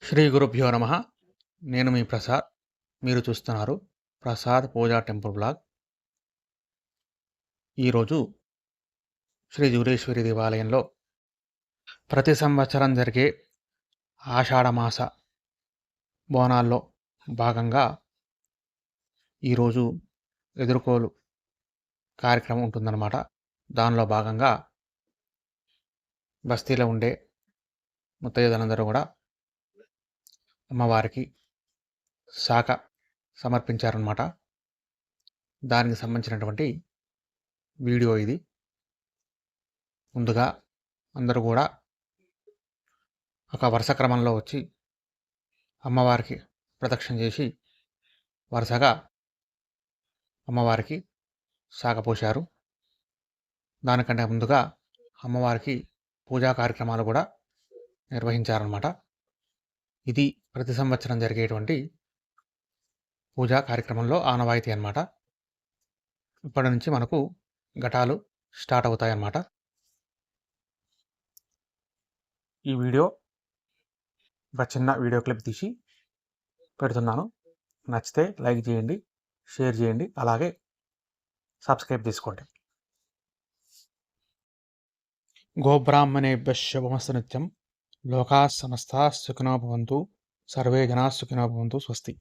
శ్రీ గురుభ్యో నమ. నేను మీ ప్రసాద్. మీరు చూస్తున్నారు ప్రసాద్ పూజా టెంపుల్ బ్లాగ్. ఈరోజు శ్రీ జూరేశ్వరి దేవాలయంలో ప్రతి సంవత్సరం జరిగే ఆషాఢమాస బోనాల్లో భాగంగా ఈరోజు ఎదుర్కోలు కార్యక్రమం ఉంటుందన్నమాట. దానిలో భాగంగా బస్తీలో ఉండే ముత్తైదులందరూ కూడా అమ్మవారికి శాఖ సమర్పించారన్నమాట. దానికి సంబంధించినటువంటి వీడియో ఇది. ముందుగా అందరూ కూడా ఒక వరుస క్రమంలో వచ్చి అమ్మవారికి ప్రదక్షిణ చేసి వరుసగా అమ్మవారికి శాఖ పోశారు. దానికంటే ముందుగా అమ్మవారికి పూజా కార్యక్రమాలు కూడా నిర్వహించారన్నమాట. ఇది ప్రతి సంవత్సరం జరిగేటువంటి పూజా కార్యక్రమంలో ఆనవాయితీ అన్నమాట. ఇప్పటి నుంచి మనకు ఘటాలు స్టార్ట్ అవుతాయన్నమాట. ఈ వీడియో ఒక చిన్న వీడియో క్లిప్ తీసి పెడుతున్నాను. నచ్చితే లైక్ చేయండి, షేర్ చేయండి, అలాగే సబ్స్క్రైబ్ చేసుకోండి. గోబ్రాహ్మణేభ్యః శుభమస్తు నిత్యం. లోకాः సమస్తాः సుఖినో భవంతు. సర్వే జనాः సుఖినో భవంతు. స్వస్తి.